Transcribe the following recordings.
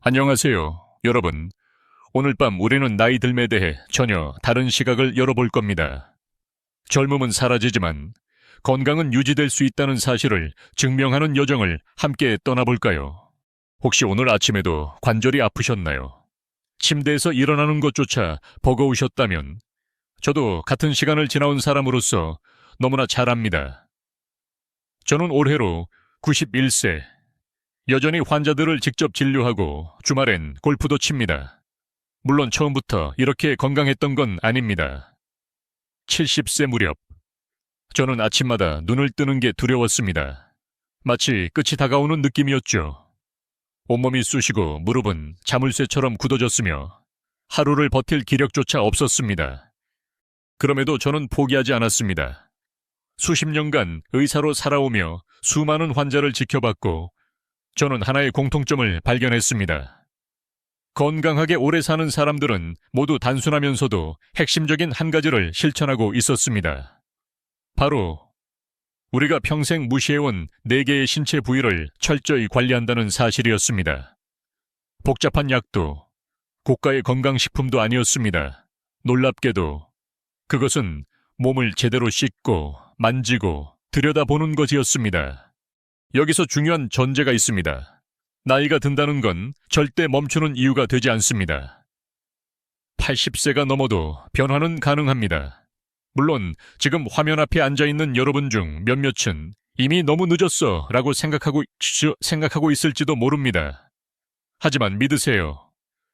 안녕하세요, 여러분. 오늘 밤 우리는 나이 듦에 대해 전혀 다른 시각을 열어볼 겁니다. 젊음은 사라지지만 건강은 유지될 수 있다는 사실을 증명하는 여정을 함께 떠나볼까요? 혹시 오늘 아침에도 관절이 아프셨나요? 침대에서 일어나는 것조차 버거우셨다면 저도 같은 시간을 지나온 사람으로서 너무나 잘 압니다. 저는 올해로 91세, 여전히 환자들을 직접 진료하고 주말엔 골프도 칩니다. 물론 처음부터 이렇게 건강했던 건 아닙니다. 70세 무렵, 저는 아침마다 눈을 뜨는 게 두려웠습니다. 마치 끝이 다가오는 느낌이었죠. 온몸이 쑤시고 무릎은 자물쇠처럼 굳어졌으며 하루를 버틸 기력조차 없었습니다. 그럼에도 저는 포기하지 않았습니다. 수십 년간 의사로 살아오며 수많은 환자를 지켜봤고 저는 하나의 공통점을 발견했습니다. 건강하게 오래 사는 사람들은 모두 단순하면서도 핵심적인 한 가지를 실천하고 있었습니다. 바로 우리가 평생 무시해온 4개의 신체 부위를 철저히 관리한다는 사실이었습니다. 복잡한 약도, 고가의 건강식품도 아니었습니다. 놀랍게도 그것은 몸을 제대로 씻고 만지고 들여다보는 것이었습니다. 여기서 중요한 전제가 있습니다. 나이가 든다는 건 절대 멈추는 이유가 되지 않습니다. 80세가 넘어도 변화는 가능합니다. 물론 지금 화면 앞에 앉아있는 여러분 중 몇몇은 이미 너무 늦었어 라고 생각하고 있을지도 모릅니다. 하지만 믿으세요.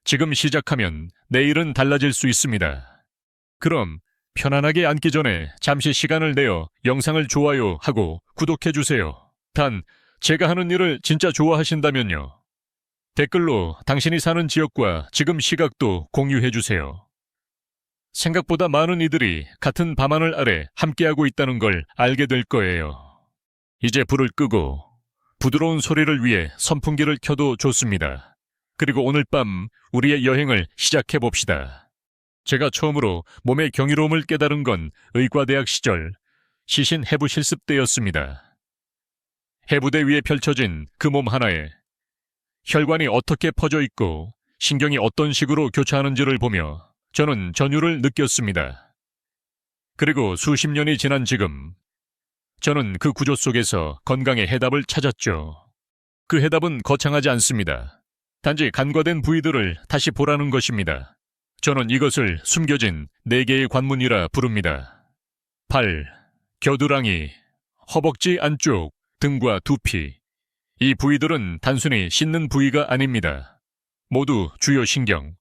지금 시작하면 내일은 달라질 수 있습니다. 그럼 편안하게 앉기 전에 잠시 시간을 내어 영상을 좋아요하고 구독해주세요. 단, 제가 하는 일을 진짜 좋아하신다면요. 댓글로 당신이 사는 지역과 지금 시각도 공유해주세요. 생각보다 많은 이들이 같은 밤하늘 아래 함께하고 있다는 걸 알게 될 거예요. 이제 불을 끄고 부드러운 소리를 위해 선풍기를 켜도 좋습니다. 그리고 오늘 밤 우리의 여행을 시작해봅시다. 제가 처음으로 몸의 경이로움을 깨달은 건 의과대학 시절 시신 해부 실습 때였습니다. 해부대 위에 펼쳐진 그 몸 하나에 혈관이 어떻게 퍼져 있고 신경이 어떤 식으로 교차하는지를 보며 저는 전율을 느꼈습니다. 그리고 수십 년이 지난 지금 저는 그 구조 속에서 건강의 해답을 찾았죠. 그 해답은 거창하지 않습니다. 단지 간과된 부위들을 다시 보라는 것입니다. 저는 이것을 숨겨진 4개의 관문이라 부릅니다. 발, 겨드랑이, 허벅지 안쪽, 등과 두피. 이 부위들은 단순히 씻는 부위가 아닙니다. 모두 주요 신경,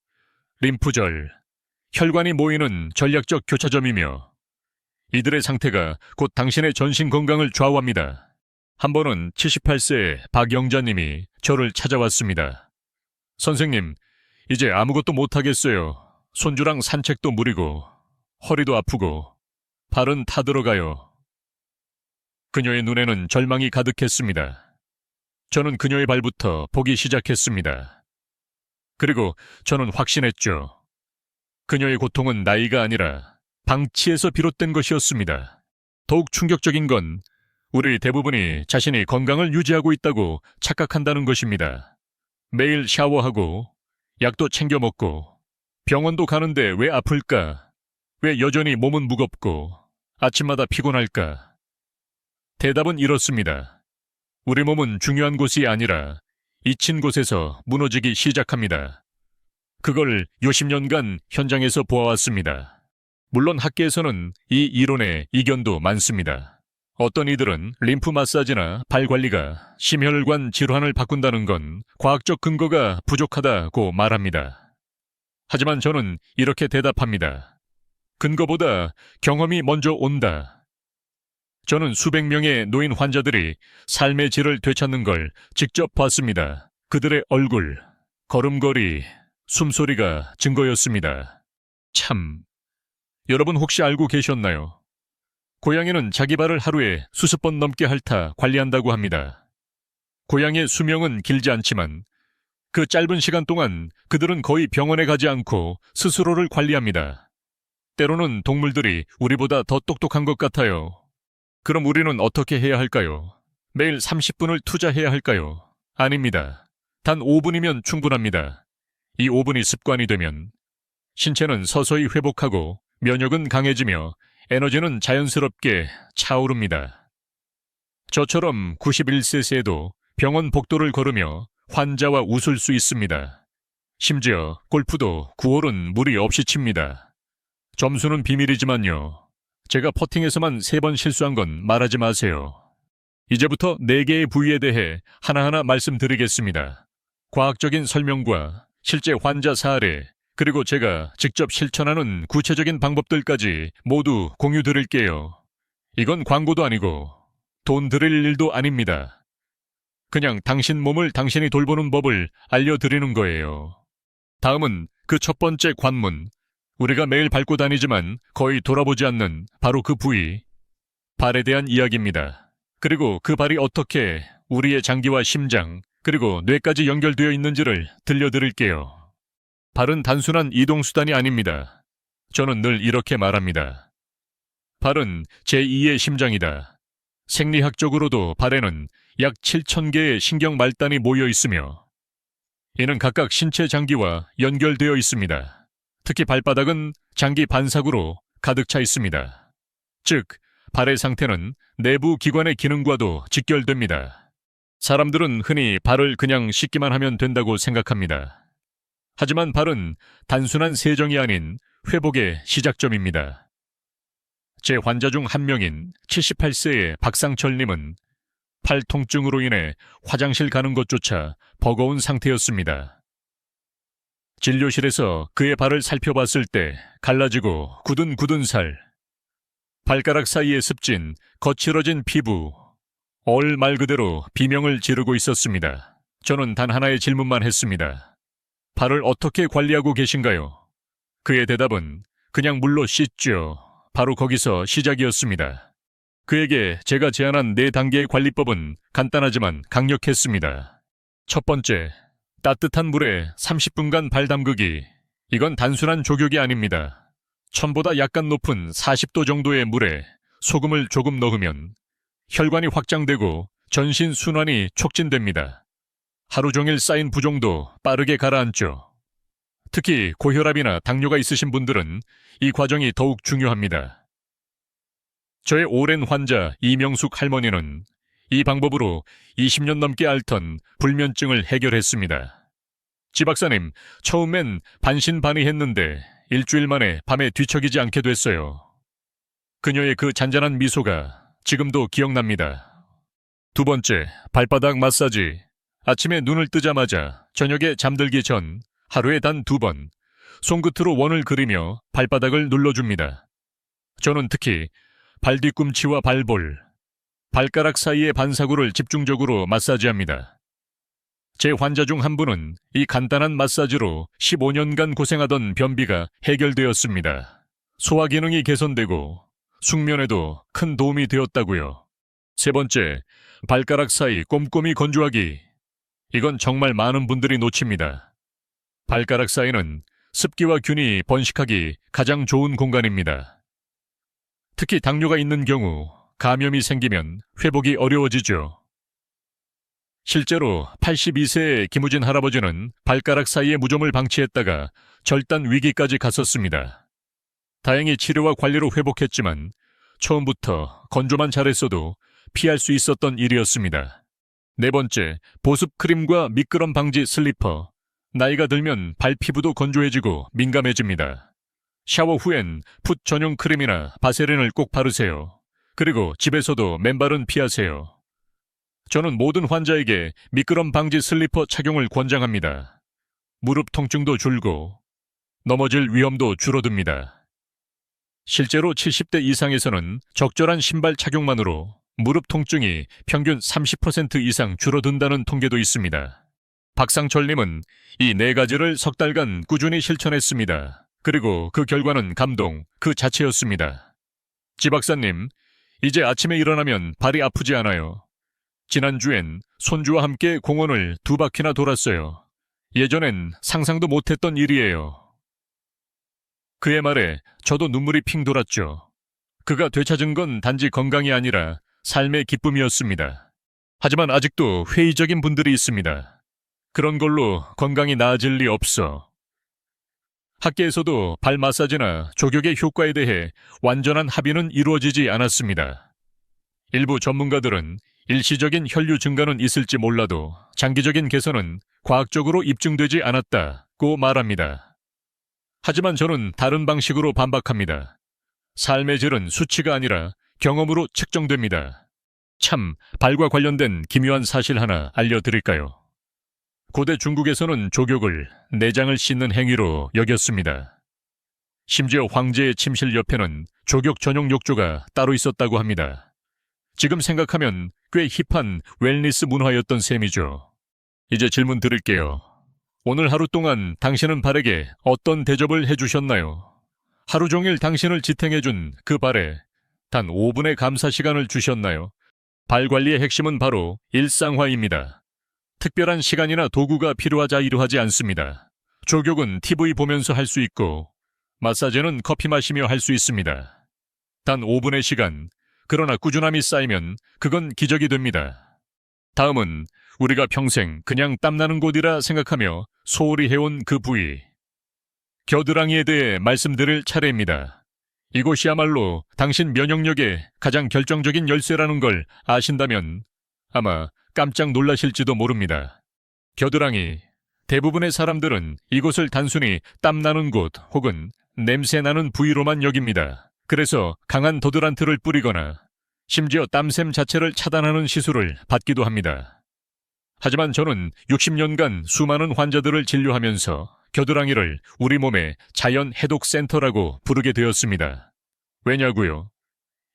림프절, 혈관이 모이는 전략적 교차점이며 이들의 상태가 곧 당신의 전신 건강을 좌우합니다. 한 번은 78세의 박영자님이 저를 찾아왔습니다. 선생님, 이제 아무것도 못하겠어요. 손주랑 산책도 무리고 허리도 아프고 발은 타들어가요. 그녀의 눈에는 절망이 가득했습니다. 저는 그녀의 발부터 보기 시작했습니다. 그리고 저는 확신했죠. 그녀의 고통은 나이가 아니라 방치에서 비롯된 것이었습니다. 더욱 충격적인 건 우리 대부분이 자신이 건강을 유지하고 있다고 착각한다는 것입니다. 매일 샤워하고 약도 챙겨 먹고 병원도 가는데 왜 아플까? 왜 여전히 몸은 무겁고 아침마다 피곤할까? 대답은 이렇습니다. 우리 몸은 중요한 곳이 아니라 잊힌 곳에서 무너지기 시작합니다. 그걸 요십 년간 현장에서 보아왔습니다. 물론 학계에서는 이 이론에 이견도 많습니다. 어떤 이들은 림프 마사지나 발 관리가 심혈관 질환을 바꾼다는 건 과학적 근거가 부족하다고 말합니다. 하지만 저는 이렇게 대답합니다. 근거보다 경험이 먼저 온다. 저는 수백 명의 노인 환자들이 삶의 질을 되찾는 걸 직접 봤습니다. 그들의 얼굴, 걸음걸이, 숨소리가 증거였습니다. 참, 여러분 혹시 알고 계셨나요? 고양이는 자기 발을 하루에 수십 번 넘게 핥아 관리한다고 합니다. 고양이의 수명은 길지 않지만 그 짧은 시간 동안 그들은 거의 병원에 가지 않고 스스로를 관리합니다. 때로는 동물들이 우리보다 더 똑똑한 것 같아요. 그럼 우리는 어떻게 해야 할까요? 매일 30분을 투자해야 할까요? 아닙니다. 단 5분이면 충분합니다. 이 5분이 습관이 되면 신체는 서서히 회복하고 면역은 강해지며 에너지는 자연스럽게 차오릅니다. 저처럼 91세에도 병원 복도를 걸으며 환자와 웃을 수 있습니다. 심지어 골프도 9홀은 무리 없이 칩니다. 점수는 비밀이지만요. 제가 퍼팅에서만 3번 실수한 건 말하지 마세요. 이제부터 4개의 부위에 대해 하나하나 말씀드리겠습니다. 과학적인 설명과 실제 환자 사례, 그리고 제가 직접 실천하는 구체적인 방법들까지 모두 공유드릴게요. 이건 광고도 아니고 돈 드릴 일도 아닙니다. 그냥 당신 몸을 당신이 돌보는 법을 알려드리는 거예요. 다음은 그 첫 번째 관문, 우리가 매일 밟고 다니지만 거의 돌아보지 않는 바로 그 부위, 발에 대한 이야기입니다. 그리고 그 발이 어떻게 우리의 장기와 심장, 그리고 뇌까지 연결되어 있는지를 들려드릴게요. 발은 단순한 이동수단이 아닙니다. 저는 늘 이렇게 말합니다. 발은 제2의 심장이다. 생리학적으로도 발에는 약 7,000개의 신경 말단이 모여 있으며 이는 각각 신체 장기와 연결되어 있습니다. 특히 발바닥은 장기 반삭으로 가득 차 있습니다. 즉, 발의 상태는 내부 기관의 기능과도 직결됩니다. 사람들은 흔히 발을 그냥 씻기만 하면 된다고 생각합니다. 하지만 발은 단순한 세정이 아닌 회복의 시작점입니다. 제 환자 중 한 명인 78세의 박상철님은 팔 통증으로 인해 화장실 가는 것조차 버거운 상태였습니다. 진료실에서 그의 발을 살펴봤을 때 갈라지고 굳은 살, 발가락 사이에 습진, 거칠어진 피부, 말 그대로 비명을 지르고 있었습니다. 저는 단 하나의 질문만 했습니다. 발을 어떻게 관리하고 계신가요? 그의 대답은 그냥 물로 씻죠. 바로 거기서 시작이었습니다. 그에게 제가 제안한 4단계의 관리법은 간단하지만 강력했습니다. 첫 번째, 따뜻한 물에 30분간 발 담그기. 이건 단순한 족욕이 아닙니다. 천보다 약간 높은 40도 정도의 물에 소금을 조금 넣으면 혈관이 확장되고 전신 순환이 촉진됩니다. 하루 종일 쌓인 부종도 빠르게 가라앉죠. 특히 고혈압이나 당뇨가 있으신 분들은 이 과정이 더욱 중요합니다. 저의 오랜 환자 이명숙 할머니는 이 방법으로 20년 넘게 앓던 불면증을 해결했습니다. 지 박사님, 처음엔 반신반의했는데 일주일 만에 밤에 뒤척이지 않게 됐어요. 그녀의 그 잔잔한 미소가 지금도 기억납니다. 두 번째, 발바닥 마사지. 아침에 눈을 뜨자마자 저녁에 잠들기 전 하루에 단 2번 손끝으로 원을 그리며 발바닥을 눌러줍니다. 저는 특히 발 뒤꿈치와 발볼, 발가락 사이의 반사구를 집중적으로 마사지합니다. 제 환자 중 한 분은 이 간단한 마사지로 15년간 고생하던 변비가 해결되었습니다. 소화 기능이 개선되고 숙면에도 큰 도움이 되었다고요. 세 번째, 발가락 사이 꼼꼼히 건조하기. 이건 정말 많은 분들이 놓칩니다. 발가락 사이는 습기와 균이 번식하기 가장 좋은 공간입니다. 특히 당뇨가 있는 경우 감염이 생기면 회복이 어려워지죠. 실제로 82세의 김우진 할아버지는 발가락 사이의 무좀을 방치했다가 절단 위기까지 갔었습니다. 다행히 치료와 관리로 회복했지만 처음부터 건조만 잘했어도 피할 수 있었던 일이었습니다. 네 번째, 보습 크림과 미끄럼 방지 슬리퍼. 나이가 들면 발 피부도 건조해지고 민감해집니다. 샤워 후엔 풋 전용 크림이나 바세린을 꼭 바르세요. 그리고 집에서도 맨발은 피하세요. 저는 모든 환자에게 미끄럼 방지 슬리퍼 착용을 권장합니다. 무릎 통증도 줄고 넘어질 위험도 줄어듭니다. 실제로 70대 이상에서는 적절한 신발 착용만으로 무릎 통증이 평균 30% 이상 줄어든다는 통계도 있습니다. 박상철님은 이 4가지를 석 달간 꾸준히 실천했습니다. 그리고 그 결과는 감동 그 자체였습니다. 지 박사님, 이제 아침에 일어나면 발이 아프지 않아요. 지난주엔 손주와 함께 공원을 2바퀴나 돌았어요. 예전엔 상상도 못했던 일이에요. 그의 말에 저도 눈물이 핑 돌았죠. 그가 되찾은 건 단지 건강이 아니라 삶의 기쁨이었습니다. 하지만 아직도 회의적인 분들이 있습니다. 그런 걸로 건강이 나아질 리 없어. 학계에서도 발 마사지나 족욕의 효과에 대해 완전한 합의는 이루어지지 않았습니다. 일부 전문가들은 일시적인 혈류 증가는 있을지 몰라도 장기적인 개선은 과학적으로 입증되지 않았다고 말합니다. 하지만 저는 다른 방식으로 반박합니다. 삶의 질은 수치가 아니라 경험으로 측정됩니다. 참, 발과 관련된 기묘한 사실 하나 알려드릴까요? 고대 중국에서는 족욕을 내장을 씻는 행위로 여겼습니다. 심지어 황제의 침실 옆에는 족욕 전용 욕조가 따로 있었다고 합니다. 지금 생각하면 꽤 힙한 웰니스 문화였던 셈이죠. 이제 질문 드릴게요. 오늘 하루 동안 당신은 발에게 어떤 대접을 해주셨나요? 하루 종일 당신을 지탱해준 그 발에 단 5분의 감사 시간을 주셨나요? 발 관리의 핵심은 바로 일상화입니다. 특별한 시간이나 도구가 필요하지 않습니다. 족욕은 TV 보면서 할 수 있고 마사지는 커피 마시며 할 수 있습니다. 단 5분의 시간, 그러나 꾸준함이 쌓이면 그건 기적이 됩니다. 다음은 우리가 평생 그냥 땀나는 곳이라 생각하며 소홀히 해온 그 부위, 겨드랑이에 대해 말씀드릴 차례입니다. 이곳이야말로 당신 면역력의 가장 결정적인 열쇠라는 걸 아신다면 아마 깜짝 놀라실지도 모릅니다. 겨드랑이, 대부분의 사람들은 이곳을 단순히 땀나는 곳 혹은 냄새나는 부위로만 여깁니다. 그래서 강한 도드란트를 뿌리거나 심지어 땀샘 자체를 차단하는 시술을 받기도 합니다. 하지만 저는 60년간 수많은 환자들을 진료하면서 겨드랑이를 우리 몸의 자연 해독 센터라고 부르게 되었습니다. 왜냐고요?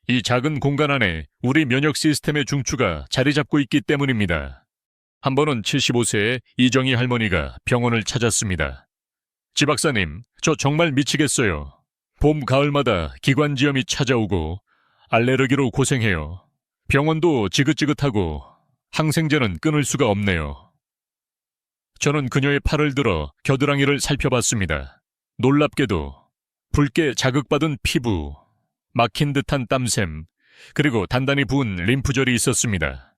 이 작은 공간 안에 우리 면역 시스템의 중추가 자리 잡고 있기 때문입니다. 한 번은 75세의 이정희 할머니가 병원을 찾았습니다. 지 박사님, 저 정말 미치겠어요. 봄, 가을마다 기관지염이 찾아오고 알레르기로 고생해요. 병원도 지긋지긋하고 항생제는 끊을 수가 없네요. 저는 그녀의 팔을 들어 겨드랑이를 살펴봤습니다. 놀랍게도 붉게 자극받은 피부, 막힌 듯한 땀샘, 그리고 단단히 부은 림프절이 있었습니다.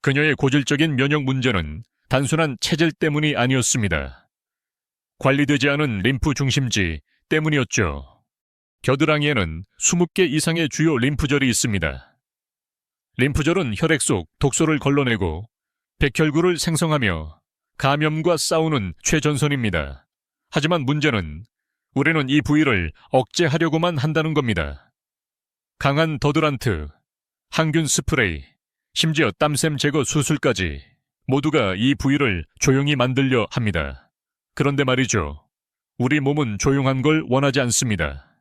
그녀의 고질적인 면역 문제는 단순한 체질 때문이 아니었습니다. 관리되지 않은 림프 중심지 때문이었죠. 겨드랑이에는 20개 이상의 주요 림프절이 있습니다. 림프절은 혈액 속 독소를 걸러내고 백혈구를 생성하며 감염과 싸우는 최전선입니다. 하지만 문제는 우리는 이 부위를 억제하려고만 한다는 겁니다. 강한 더드란트, 항균 스프레이, 심지어 땀샘 제거 수술까지 모두가 이 부위를 조용히 만들려 합니다. 그런데 말이죠. 우리 몸은 조용한 걸 원하지 않습니다.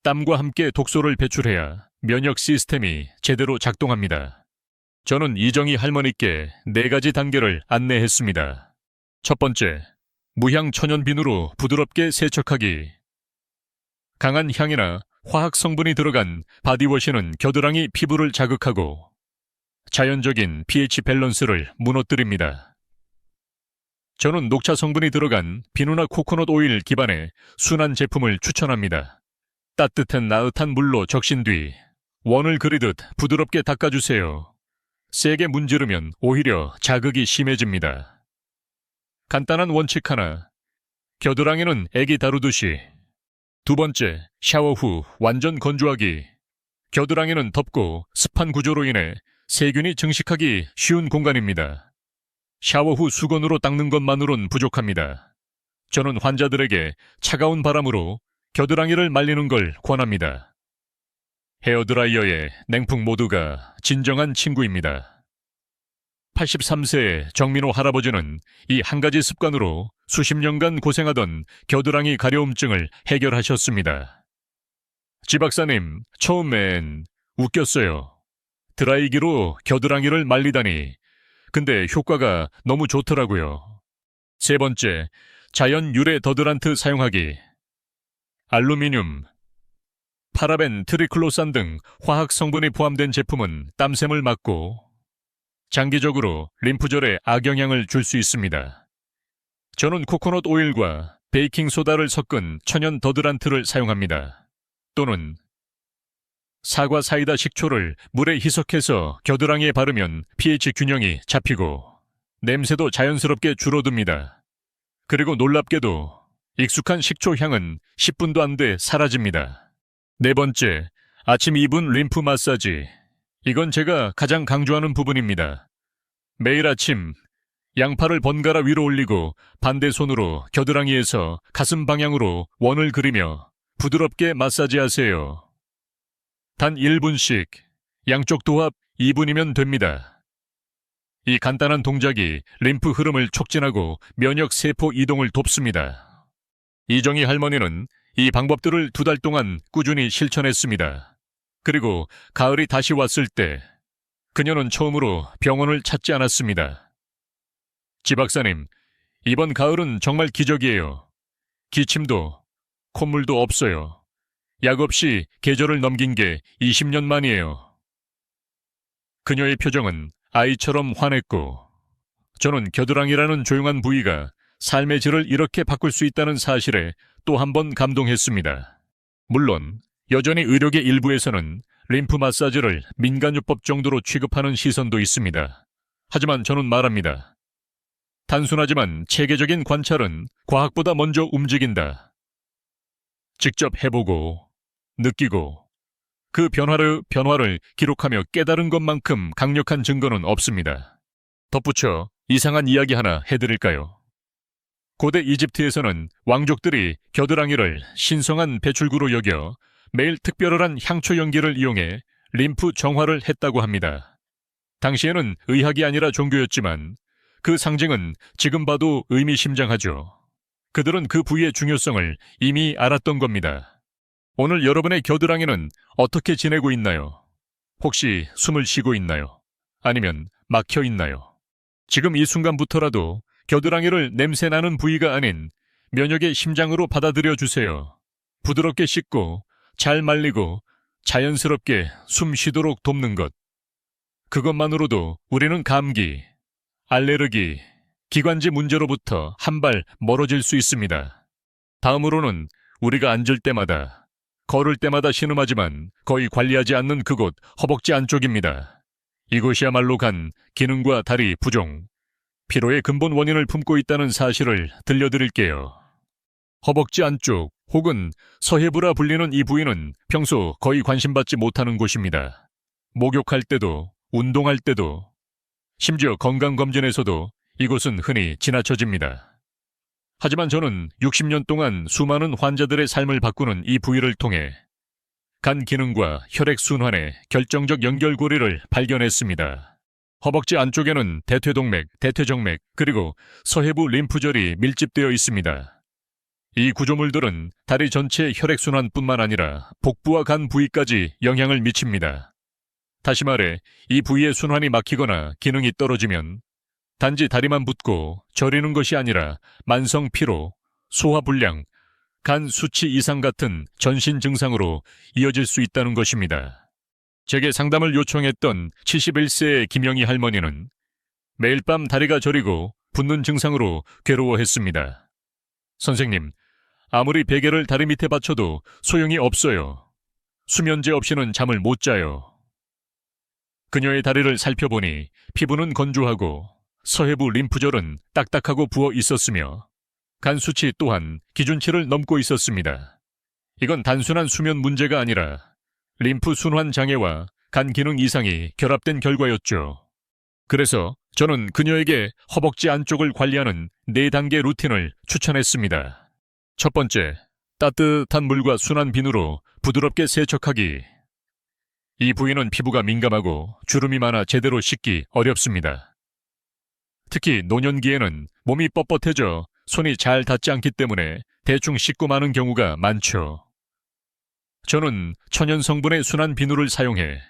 땀과 함께 독소를 배출해야 면역 시스템이 제대로 작동합니다. 저는 이정희 할머니께 4가지 단계를 안내했습니다. 첫 번째, 무향 천연 비누로 부드럽게 세척하기. 강한 향이나 화학 성분이 들어간 바디워시는 겨드랑이 피부를 자극하고 자연적인 pH 밸런스를 무너뜨립니다. 저는 녹차 성분이 들어간 비누나 코코넛 오일 기반의 순한 제품을 추천합니다. 따뜻한 나긋한 물로 적신 뒤 원을 그리듯 부드럽게 닦아주세요. 세게 문지르면 오히려 자극이 심해집니다. 간단한 원칙 하나, 겨드랑이는 애기 다루듯이. 두 번째, 샤워 후 완전 건조하기. 겨드랑이는 덥고 습한 구조로 인해 세균이 증식하기 쉬운 공간입니다. 샤워 후 수건으로 닦는 것만으론 부족합니다. 저는 환자들에게 차가운 바람으로 겨드랑이를 말리는 걸 권합니다. 헤어드라이어의 냉풍 모두가 진정한 친구입니다. 83세의 정민호 할아버지는 이 한 가지 습관으로 수십 년간 고생하던 겨드랑이 가려움증을 해결하셨습니다. 지 박사님, 처음엔 웃겼어요. 드라이기로 겨드랑이를 말리다니. 근데 효과가 너무 좋더라고요. 세 번째, 자연 유래 더드란트 사용하기. 알루미늄, 파라벤, 트리클로산 등 화학 성분이 포함된 제품은 땀샘을 막고 장기적으로 림프절에 악영향을 줄 수 있습니다. 저는 코코넛 오일과 베이킹소다를 섞은 천연 더드란트를 사용합니다. 또는 사과 사이다 식초를 물에 희석해서 겨드랑이에 바르면 pH 균형이 잡히고 냄새도 자연스럽게 줄어듭니다. 그리고 놀랍게도 익숙한 식초 향은 10분도 안 돼 사라집니다. 네 번째, 아침 2분 림프 마사지. 이건 제가 가장 강조하는 부분입니다. 매일 아침 양팔을 번갈아 위로 올리고 반대 손으로 겨드랑이에서 가슴 방향으로 원을 그리며 부드럽게 마사지하세요. 단 1분씩, 양쪽 도합 2분이면 됩니다. 이 간단한 동작이 림프 흐름을 촉진하고 면역 세포 이동을 돕습니다. 이정희 할머니는 이 방법들을 2달 동안 꾸준히 실천했습니다. 그리고 가을이 다시 왔을 때 그녀는 처음으로 병원을 찾지 않았습니다. 지 박사님, 이번 가을은 정말 기적이에요. 기침도, 콧물도 없어요. 약 없이 계절을 넘긴 게 20년 만이에요. 그녀의 표정은 아이처럼 환했고, 저는 겨드랑이라는 조용한 부위가 삶의 질을 이렇게 바꿀 수 있다는 사실에 또 한 번 감동했습니다. 물론 여전히 의료계 일부에서는 림프 마사지를 민간요법 정도로 취급하는 시선도 있습니다. 하지만 저는 말합니다. 단순하지만 체계적인 관찰은 과학보다 먼저 움직인다. 직접 해보고, 느끼고, 그 변화를 기록하며 깨달은 것만큼 강력한 증거는 없습니다. 덧붙여 이상한 이야기 하나 해드릴까요? 고대 이집트에서는 왕족들이 겨드랑이를 신성한 배출구로 여겨 매일 특별한 향초 연기를 이용해 림프 정화를 했다고 합니다. 당시에는 의학이 아니라 종교였지만 그 상징은 지금 봐도 의미심장하죠. 그들은 그 부위의 중요성을 이미 알았던 겁니다. 오늘 여러분의 겨드랑이는 어떻게 지내고 있나요? 혹시 숨을 쉬고 있나요? 아니면 막혀 있나요? 지금 이 순간부터라도 겨드랑이를 냄새나는 부위가 아닌 면역의 심장으로 받아들여 주세요. 부드럽게 씻고 잘 말리고 자연스럽게 숨 쉬도록 돕는 것. 그것만으로도 우리는 감기, 알레르기, 기관지 문제로부터 한 발 멀어질 수 있습니다. 다음으로는 우리가 앉을 때마다, 걸을 때마다 신음하지만 거의 관리하지 않는 그곳 허벅지 안쪽입니다. 이곳이야말로 간 기능과 다리 부종, 피로의 근본 원인을 품고 있다는 사실을 들려드릴게요. 허벅지 안쪽 혹은 서해부라 불리는 이 부위는 평소 거의 관심받지 못하는 곳입니다. 목욕할 때도, 운동할 때도, 심지어 건강검진에서도 이곳은 흔히 지나쳐집니다. 하지만 저는 60년 동안 수많은 환자들의 삶을 바꾸는 이 부위를 통해 간 기능과 혈액순환의 결정적 연결고리를 발견했습니다. 허벅지 안쪽에는 대퇴동맥, 대퇴정맥, 그리고 서해부 림프절이 밀집되어 있습니다. 이 구조물들은 다리 전체의 혈액순환뿐만 아니라 복부와 간 부위까지 영향을 미칩니다. 다시 말해, 이 부위의 순환이 막히거나 기능이 떨어지면 단지 다리만 붓고 저리는 것이 아니라 만성 피로, 소화불량, 간 수치 이상 같은 전신 증상으로 이어질 수 있다는 것입니다. 제게 상담을 요청했던 71세의 김영희 할머니는 매일 밤 다리가 저리고 붓는 증상으로 괴로워했습니다. 선생님, 아무리 베개를 다리 밑에 받쳐도 소용이 없어요. 수면제 없이는 잠을 못 자요. 그녀의 다리를 살펴보니 피부는 건조하고 서해부 림프절은 딱딱하고 부어 있었으며 간 수치 또한 기준치를 넘고 있었습니다. 이건 단순한 수면 문제가 아니라 림프 순환 장애와 간 기능 이상이 결합된 결과였죠. 그래서 저는 그녀에게 허벅지 안쪽을 관리하는 4단계 루틴을 추천했습니다. 첫 번째, 따뜻한 물과 순한 비누로 부드럽게 세척하기. 이 부위는 피부가 민감하고 주름이 많아 제대로 씻기 어렵습니다. 특히 노년기에는 몸이 뻣뻣해져 손이 잘 닿지 않기 때문에 대충 씻고 마는 경우가 많죠. 저는 천연 성분의 순한 비누를 사용해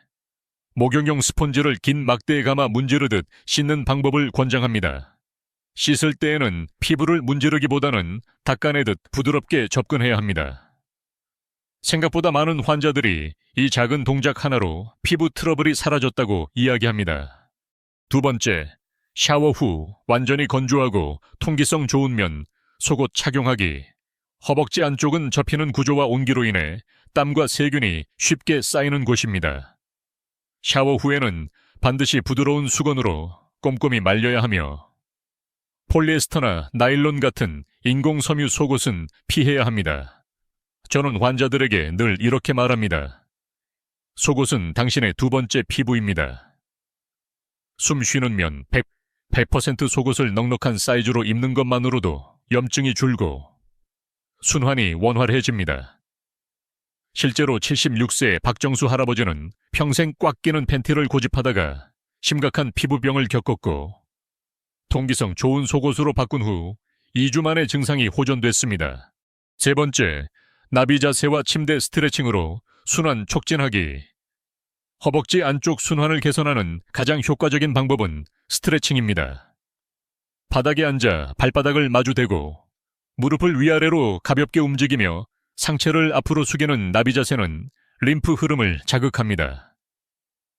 목욕용 스폰지를 긴 막대에 감아 문지르듯 씻는 방법을 권장합니다. 씻을 때에는 피부를 문지르기보다는 닦아내듯 부드럽게 접근해야 합니다. 생각보다 많은 환자들이 이 작은 동작 하나로 피부 트러블이 사라졌다고 이야기합니다. 두 번째, 샤워 후 완전히 건조하고 통기성 좋은 면, 속옷 착용하기. 허벅지 안쪽은 접히는 구조와 온기로 인해 땀과 세균이 쉽게 쌓이는 곳입니다. 샤워 후에는 반드시 부드러운 수건으로 꼼꼼히 말려야 하며 폴리에스터나 나일론 같은 인공섬유 속옷은 피해야 합니다. 저는 환자들에게 늘 이렇게 말합니다. 속옷은 당신의 두 번째 피부입니다. 숨 쉬는 면 100% 속옷을 넉넉한 사이즈로 입는 것만으로도 염증이 줄고 순환이 원활해집니다. 실제로 76세의 박정수 할아버지는 평생 꽉 끼는 팬티를 고집하다가 심각한 피부병을 겪었고 통기성 좋은 속옷으로 바꾼 후 2주 만에 증상이 호전됐습니다. 세 번째, 나비 자세와 침대 스트레칭으로 순환 촉진하기. 허벅지 안쪽 순환을 개선하는 가장 효과적인 방법은 스트레칭입니다. 바닥에 앉아 발바닥을 마주 대고 무릎을 위아래로 가볍게 움직이며 상체를 앞으로 숙이는 나비 자세는 림프 흐름을 자극합니다.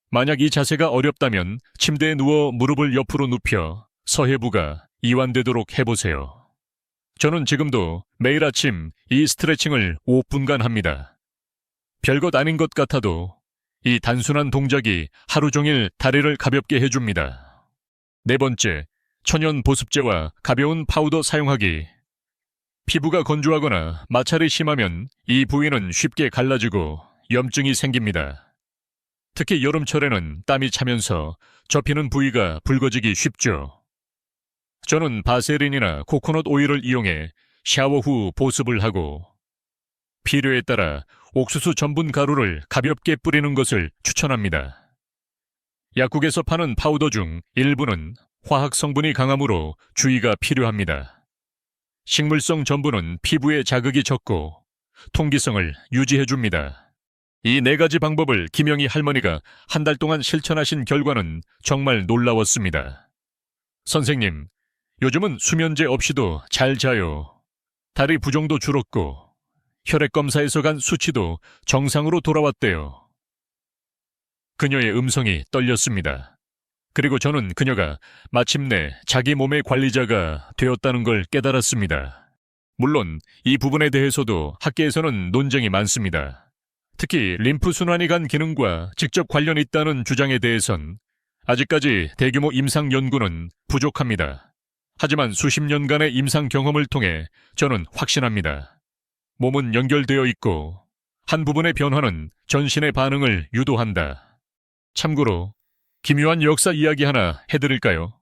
만약 이 자세가 어렵다면 침대에 누워 무릎을 옆으로 눕혀 서해부가 이완되도록 해보세요. 저는 지금도 매일 아침 이 스트레칭을 5분간 합니다. 별것 아닌 것 같아도 이 단순한 동작이 하루 종일 다리를 가볍게 해줍니다. 네 번째, 천연 보습제와 가벼운 파우더 사용하기. 피부가 건조하거나 마찰이 심하면 이 부위는 쉽게 갈라지고 염증이 생깁니다. 특히 여름철에는 땀이 차면서 접히는 부위가 붉어지기 쉽죠. 저는 바세린이나 코코넛 오일을 이용해 샤워 후 보습을 하고 필요에 따라 옥수수 전분 가루를 가볍게 뿌리는 것을 추천합니다. 약국에서 파는 파우더 중 일부는 화학 성분이 강하므로 주의가 필요합니다. 식물성 전분은 피부에 자극이 적고 통기성을 유지해줍니다. 이 네 가지 방법을 김영희 할머니가 한 달 동안 실천하신 결과는 정말 놀라웠습니다. 선생님, 요즘은 수면제 없이도 잘 자요. 다리 부종도 줄었고 혈액검사에서 간 수치도 정상으로 돌아왔대요. 그녀의 음성이 떨렸습니다. 그리고 저는 그녀가 마침내 자기 몸의 관리자가 되었다는 걸 깨달았습니다. 물론 이 부분에 대해서도 학계에서는 논쟁이 많습니다. 특히 림프순환이 간 기능과 직접 관련이 있다는 주장에 대해선 아직까지 대규모 임상 연구는 부족합니다. 하지만 수십 년간의 임상 경험을 통해 저는 확신합니다. 몸은 연결되어 있고 한 부분의 변화는 전신의 반응을 유도한다. 참고로 기묘한 역사 이야기 하나 해드릴까요?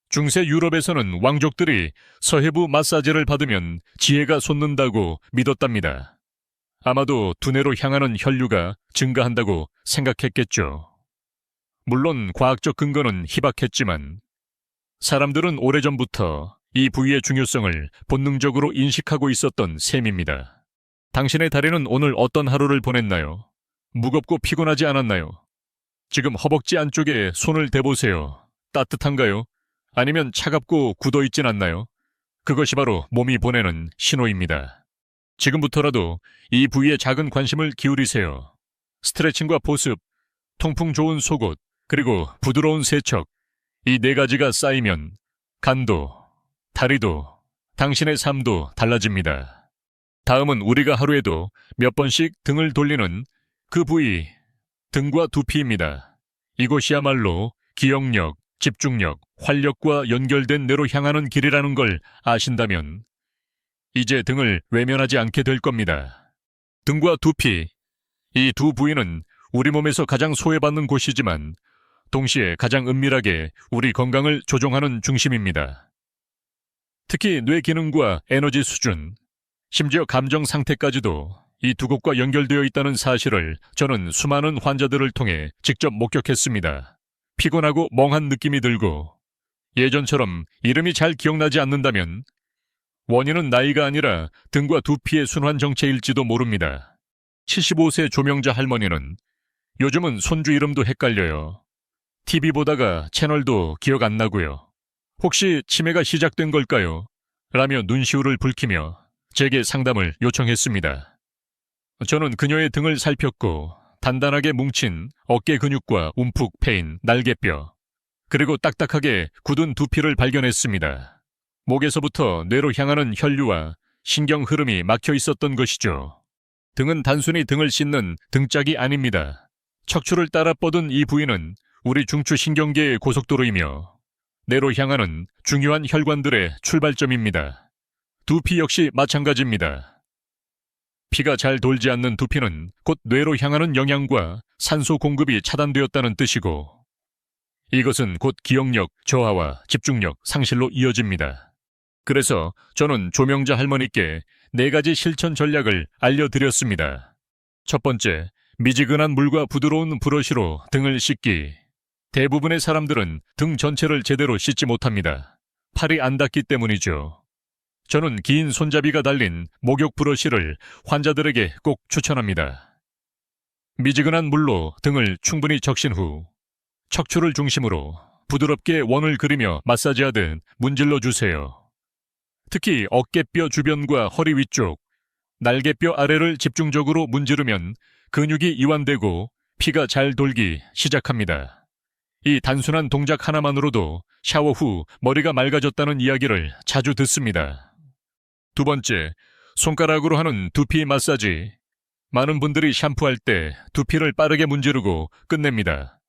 중세 유럽에서는 왕족들이 서해부 마사지를 받으면 지혜가 솟는다고 믿었답니다. 아마도 두뇌로 향하는 혈류가 증가한다고 생각했겠죠. 물론 과학적 근거는 희박했지만 사람들은 오래전부터 이 부위의 중요성을 본능적으로 인식하고 있었던 셈입니다. 당신의 다리는 오늘 어떤 하루를 보냈나요? 무겁고 피곤하지 않았나요? 지금 허벅지 안쪽에 손을 대보세요. 따뜻한가요? 아니면 차갑고 굳어있진 않나요? 그것이 바로 몸이 보내는 신호입니다. 지금부터라도 이 부위에 작은 관심을 기울이세요. 스트레칭과 보습, 통풍 좋은 속옷, 그리고 부드러운 세척, 이 네 가지가 쌓이면 간도, 다리도, 당신의 삶도 달라집니다. 다음은 우리가 하루에도 몇 번씩 등을 돌리는 그 부위, 등과 두피입니다. 이곳이야말로 기억력, 집중력, 활력과 연결된 뇌로 향하는 길이라는 걸 아신다면 이제 등을 외면하지 않게 될 겁니다. 등과 두피, 이 두 부위는 우리 몸에서 가장 소외받는 곳이지만 동시에 가장 은밀하게 우리 건강을 조종하는 중심입니다. 특히 뇌 기능과 에너지 수준, 심지어 감정 상태까지도 이 두 곳과 연결되어 있다는 사실을 저는 수많은 환자들을 통해 직접 목격했습니다. 피곤하고 멍한 느낌이 들고 예전처럼 이름이 잘 기억나지 않는다면 원인은 나이가 아니라 등과 두피의 순환 정체일지도 모릅니다. 75세 조명자 할머니는 요즘은 손주 이름도 헷갈려요. TV 보다가 채널도 기억 안 나고요. 혹시 치매가 시작된 걸까요? 라며 눈시울을 붉히며 제게 상담을 요청했습니다. 저는 그녀의 등을 살폈고 단단하게 뭉친 어깨 근육과 움푹 패인 날개뼈, 그리고 딱딱하게 굳은 두피를 발견했습니다. 목에서부터 뇌로 향하는 혈류와 신경 흐름이 막혀 있었던 것이죠. 등은 단순히 등을 씻는 등짝이 아닙니다. 척추를 따라 뻗은 이 부위는 우리 중추신경계의 고속도로이며 뇌로 향하는 중요한 혈관들의 출발점입니다. 두피 역시 마찬가지입니다. 피가 잘 돌지 않는 두피는 곧 뇌로 향하는 영양과 산소 공급이 차단되었다는 뜻이고, 이것은 곧 기억력 저하와 집중력 상실로 이어집니다. 그래서 저는 조명자 할머니께 4가지 실천 전략을 알려드렸습니다. 첫 번째, 미지근한 물과 부드러운 브러쉬로 등을 씻기. 대부분의 사람들은 등 전체를 제대로 씻지 못합니다. 팔이 안 닿기 때문이죠. 저는 긴 손잡이가 달린 목욕 브러쉬를 환자들에게 꼭 추천합니다. 미지근한 물로 등을 충분히 적신 후 척추를 중심으로 부드럽게 원을 그리며 마사지하듯 문질러 주세요. 특히 어깨뼈 주변과 허리 위쪽, 날개뼈 아래를 집중적으로 문지르면 근육이 이완되고 피가 잘 돌기 시작합니다. 이 단순한 동작 하나만으로도 샤워 후 머리가 맑아졌다는 이야기를 자주 듣습니다. 두 번째, 손가락으로 하는 두피 마사지. 많은 분들이 샴푸할 때 두피를 빠르게 문지르고 끝냅니다.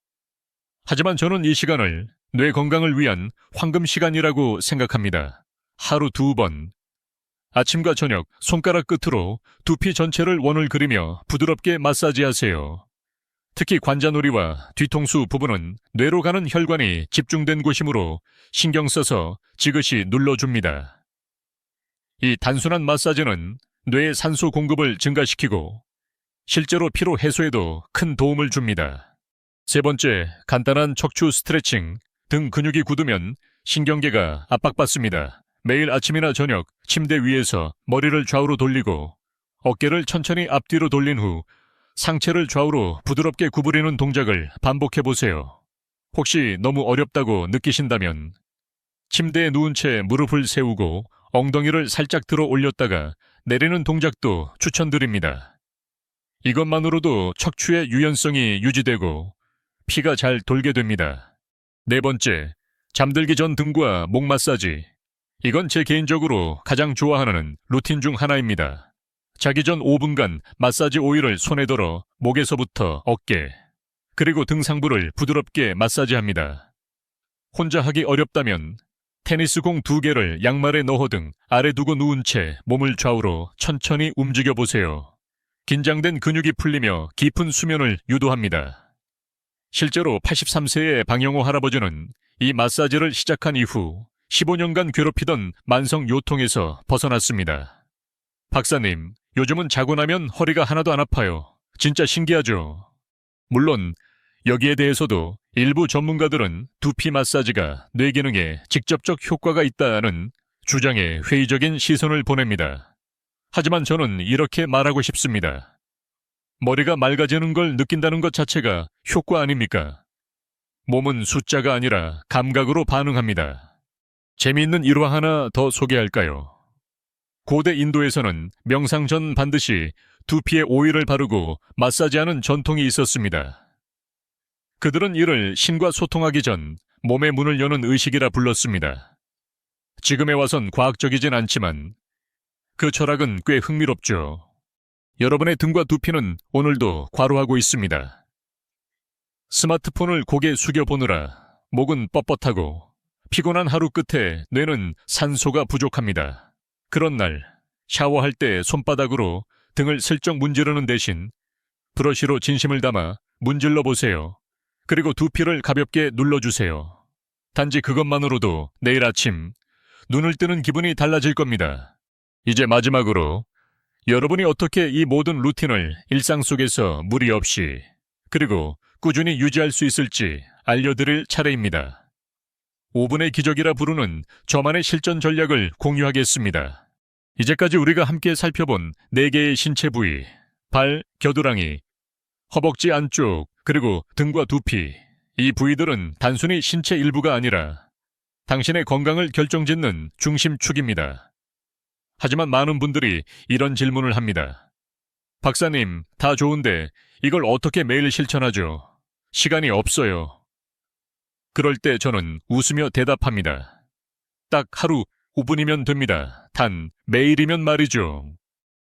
하지만 저는 이 시간을 뇌 건강을 위한 황금 시간이라고 생각합니다. 하루 2번. 아침과 저녁 손가락 끝으로 두피 전체를 원을 그리며 부드럽게 마사지하세요. 특히 관자놀이와 뒤통수 부분은 뇌로 가는 혈관이 집중된 곳이므로 신경 써서 지그시 눌러줍니다. 이 단순한 마사지는 뇌의 산소 공급을 증가시키고 실제로 피로 해소에도 큰 도움을 줍니다. 세 번째, 간단한 척추 스트레칭. 등 근육이 굳으면 신경계가 압박받습니다. 매일 아침이나 저녁 침대 위에서 머리를 좌우로 돌리고 어깨를 천천히 앞뒤로 돌린 후 상체를 좌우로 부드럽게 구부리는 동작을 반복해보세요. 혹시 너무 어렵다고 느끼신다면 침대에 누운 채 무릎을 세우고 엉덩이를 살짝 들어 올렸다가 내리는 동작도 추천드립니다. 이것만으로도 척추의 유연성이 유지되고 피가 잘 돌게 됩니다. 네 번째, 잠들기 전 등과 목 마사지. 이건 제 개인적으로 가장 좋아하는 루틴 중 하나입니다. 자기 전 5분간 마사지 오일을 손에 들어 목에서부터 어깨, 그리고 등 상부를 부드럽게 마사지합니다. 혼자 하기 어렵다면 테니스 공 2개를 양말에 넣어 등 아래 두고 누운 채 몸을 좌우로 천천히 움직여 보세요. 긴장된 근육이 풀리며 깊은 수면을 유도합니다. 실제로 83세의 방영호 할아버지는 이 마사지를 시작한 이후 15년간 괴롭히던 만성 요통에서 벗어났습니다. 박사님, 요즘은 자고 나면 허리가 하나도 안 아파요. 진짜 신기하죠? 물론 여기에 대해서도 일부 전문가들은 두피 마사지가 뇌 기능에 직접적 효과가 있다는 주장에 회의적인 시선을 보냅니다. 하지만 저는 이렇게 말하고 싶습니다. 머리가 맑아지는 걸 느낀다는 것 자체가 효과 아닙니까? 몸은 숫자가 아니라 감각으로 반응합니다. 재미있는 일화 하나 더 소개할까요? 고대 인도에서는 명상 전 반드시 두피에 오일을 바르고 마사지하는 전통이 있었습니다. 그들은 이를 신과 소통하기 전 몸의 문을 여는 의식이라 불렀습니다. 지금에 와선 과학적이진 않지만 그 철학은 꽤 흥미롭죠. 여러분의 등과 두피는 오늘도 과로하고 있습니다. 스마트폰을 고개 숙여보느라 목은 뻣뻣하고 피곤한 하루 끝에 뇌는 산소가 부족합니다. 그런 날 샤워할 때 손바닥으로 등을 슬쩍 문지르는 대신 브러쉬로 진심을 담아 문질러 보세요. 그리고 두피를 가볍게 눌러주세요. 단지 그것만으로도 내일 아침 눈을 뜨는 기분이 달라질 겁니다. 이제 마지막으로 여러분이 어떻게 이 모든 루틴을 일상 속에서 무리 없이 그리고 꾸준히 유지할 수 있을지 알려드릴 차례입니다. 5분의 기적이라 부르는 저만의 실전 전략을 공유하겠습니다. 이제까지 우리가 함께 살펴본 4개의 신체 부위, 발, 겨드랑이, 허벅지 안쪽, 그리고 등과 두피. 이 부위들은 단순히 신체 일부가 아니라 당신의 건강을 결정짓는 중심축입니다. 하지만 많은 분들이 이런 질문을 합니다. 박사님, 다 좋은데 이걸 어떻게 매일 실천하죠? 시간이 없어요. 그럴 때 저는 웃으며 대답합니다. 딱 하루 5분이면 됩니다. 단 매일이면 말이죠.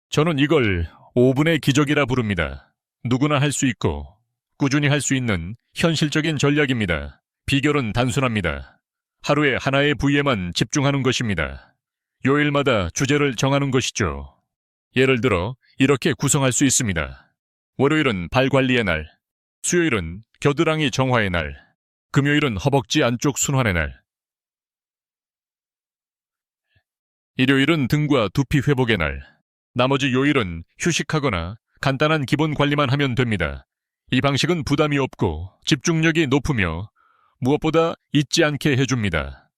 저는 이걸 5분의 기적이라 부릅니다. 누구나 할 수 있고 꾸준히 할 수 있는 현실적인 전략입니다. 비결은 단순합니다. 하루에 하나의 부위에만 집중하는 것입니다. 요일마다 주제를 정하는 것이죠. 예를 들어 이렇게 구성할 수 있습니다. 월요일은 발 관리의 날, 수요일은 겨드랑이 정화의 날, 금요일은 허벅지 안쪽 순환의 날, 일요일은 등과 두피 회복의 날, 나머지 요일은 휴식하거나 간단한 기본 관리만 하면 됩니다. 이 방식은 부담이 없고 집중력이 높으며 무엇보다 잊지 않게 해줍니다.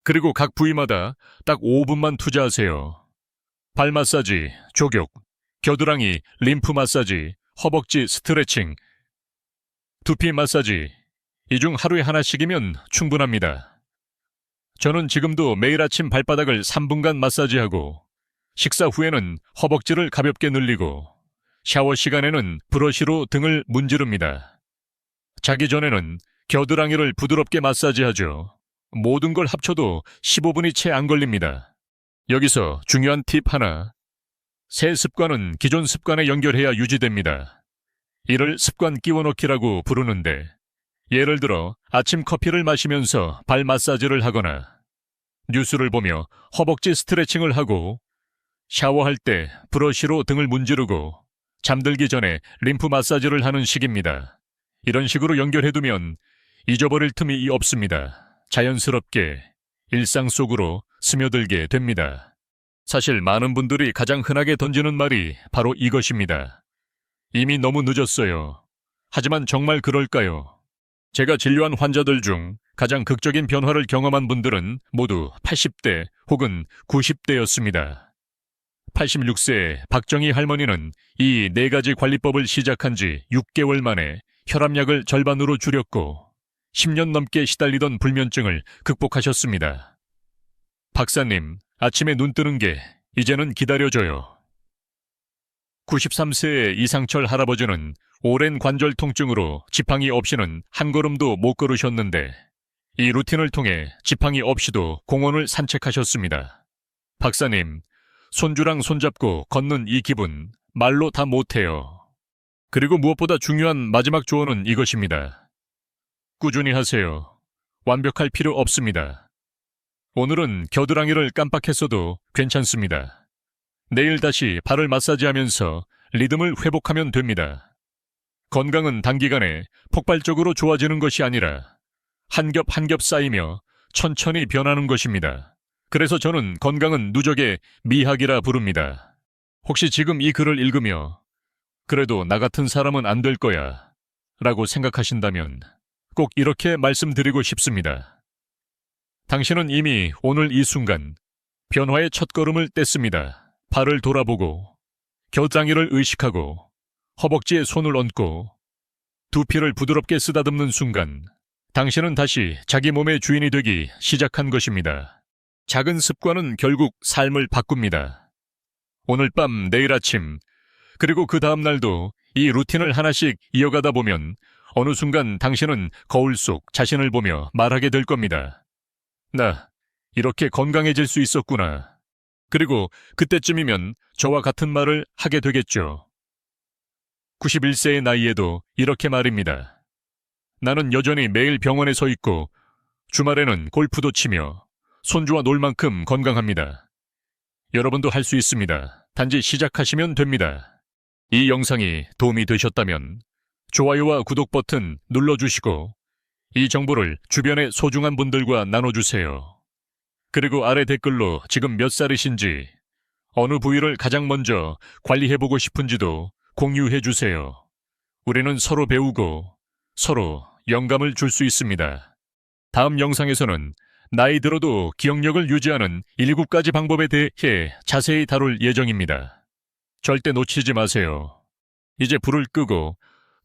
그리고 각 부위마다 딱 5분만 투자하세요. 발 마사지, 족욕, 겨드랑이, 림프 마사지, 허벅지 스트레칭, 두피 마사지, 이 중 하루에 하나씩이면 충분합니다. 저는 지금도 매일 아침 발바닥을 3분간 마사지하고 식사 후에는 허벅지를 가볍게 늘리고 샤워 시간에는 브러쉬로 등을 문지릅니다. 자기 전에는 겨드랑이를 부드럽게 마사지하죠. 모든 걸 합쳐도 15분이 채 안 걸립니다. 여기서 중요한 팁 하나. 새 습관은 기존 습관에 연결해야 유지됩니다. 이를 습관 끼워넣기라고 부르는데, 예를 들어 아침 커피를 마시면서 발 마사지를 하거나 뉴스를 보며 허벅지 스트레칭을 하고 샤워할 때 브러쉬로 등을 문지르고 잠들기 전에 림프 마사지를 하는 식입니다. 이런 식으로 연결해두면 잊어버릴 틈이 없습니다. 자연스럽게 일상 속으로 스며들게 됩니다. 사실 많은 분들이 가장 흔하게 던지는 말이 바로 이것입니다. 이미 너무 늦었어요. 하지만 정말 그럴까요? 제가 진료한 환자들 중 가장 극적인 변화를 경험한 분들은 모두 80대 혹은 90대였습니다. 86세 박정희 할머니는 이 4가지 관리법을 시작한 지 6개월 만에 혈압약을 절반으로 줄였고 10년 넘게 시달리던 불면증을 극복하셨습니다. 박사님, 아침에 눈 뜨는 게 이제는 기다려져요. 93세의 이상철 할아버지는 오랜 관절 통증으로 지팡이 없이는 한 걸음도 못 걸으셨는데 이 루틴을 통해 지팡이 없이도 공원을 산책하셨습니다. 박사님, 손주랑 손잡고 걷는 이 기분 말로 다 못해요. 그리고 무엇보다 중요한 마지막 조언은 이것입니다. 꾸준히 하세요. 완벽할 필요 없습니다. 오늘은 겨드랑이를 깜빡했어도 괜찮습니다. 내일 다시 발을 마사지하면서 리듬을 회복하면 됩니다. 건강은 단기간에 폭발적으로 좋아지는 것이 아니라 한 겹 한 겹 쌓이며 천천히 변하는 것입니다. 그래서 저는 건강은 누적의 미학이라 부릅니다. 혹시 지금 이 글을 읽으며 그래도 나 같은 사람은 안 될 거야 라고 생각하신다면 꼭 이렇게 말씀드리고 싶습니다. 당신은 이미 오늘 이 순간 변화의 첫걸음을 뗐습니다. 발을 돌아보고 겨드랑이를 의식하고 허벅지에 손을 얹고 두피를 부드럽게 쓰다듬는 순간 당신은 다시 자기 몸의 주인이 되기 시작한 것입니다. 작은 습관은 결국 삶을 바꿉니다. 오늘 밤, 내일 아침, 그리고 그 다음 날도 이 루틴을 하나씩 이어가다 보면 어느 순간 당신은 거울 속 자신을 보며 말하게 될 겁니다. 나 이렇게 건강해질 수 있었구나. 그리고 그때쯤이면 저와 같은 말을 하게 되겠죠. 91세의 나이에도 이렇게 말입니다. 나는 여전히 매일 병원에 서 있고 주말에는 골프도 치며 손주와 놀 만큼 건강합니다. 여러분도 할 수 있습니다. 단지 시작하시면 됩니다. 이 영상이 도움이 되셨다면 좋아요와 구독 버튼 눌러주시고 이 정보를 주변의 소중한 분들과 나눠주세요. 그리고 아래 댓글로 지금 몇 살이신지, 어느 부위를 가장 먼저 관리해보고 싶은지도 공유해주세요. 우리는 서로 배우고 서로 영감을 줄 수 있습니다. 다음 영상에서는 나이 들어도 기억력을 유지하는 7가지 방법에 대해 자세히 다룰 예정입니다. 절대 놓치지 마세요. 이제 불을 끄고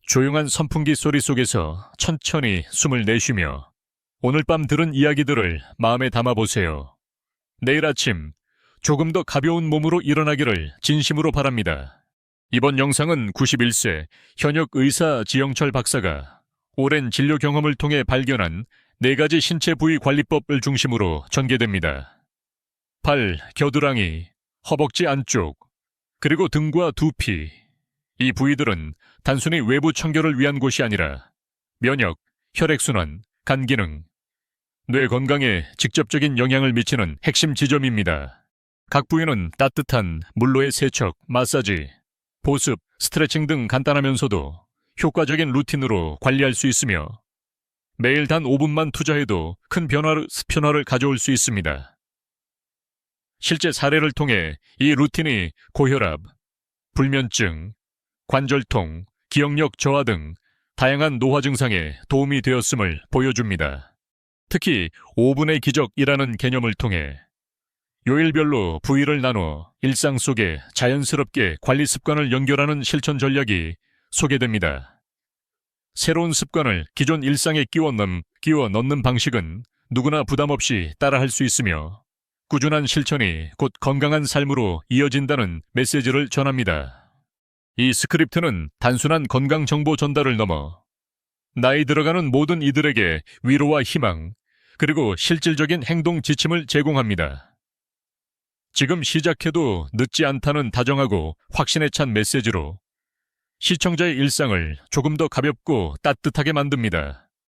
조용한 선풍기 소리 속에서 천천히 숨을 내쉬며 오늘 밤 들은 이야기들을 마음에 담아보세요. 내일 아침 조금 더 가벼운 몸으로 일어나기를 진심으로 바랍니다. 이번 영상은 91세 현역 의사 지영철 박사가 오랜 진료 경험을 통해 발견한 4가지 신체 부위 관리법을 중심으로 전개됩니다. 발, 겨드랑이, 허벅지 안쪽, 그리고 등과 두피. 이 부위들은 단순히 외부 청결을 위한 곳이 아니라 면역, 혈액순환, 간 기능, 뇌 건강에 직접적인 영향을 미치는 핵심 지점입니다. 각 부위는 따뜻한 물로의 세척, 마사지, 보습, 스트레칭 등 간단하면서도 효과적인 루틴으로 관리할 수 있으며 매일 단 5분만 투자해도 큰 변화를 가져올 수 있습니다. 실제 사례를 통해 이 루틴이 고혈압, 불면증, 관절통, 기억력 저하 등 다양한 노화 증상에 도움이 되었음을 보여줍니다. 특히 5분의 기적이라는 개념을 통해 요일별로 부위를 나눠 일상 속에 자연스럽게 관리 습관을 연결하는 실천 전략이 소개됩니다. 새로운 습관을 기존 일상에 끼워 넣는 방식은 누구나 부담 없이 따라할 수 있으며 꾸준한 실천이 곧 건강한 삶으로 이어진다는 메시지를 전합니다. 이 스크립트는 단순한 건강 정보 전달을 넘어 나이 들어가는 모든 이들에게 위로와 희망, 그리고 실질적인 행동 지침을 제공합니다. 지금 시작해도 늦지 않다는 다정하고 확신에 찬 메시지로 시청자의 일상을 조금 더 가볍고 따뜻하게 만듭니다.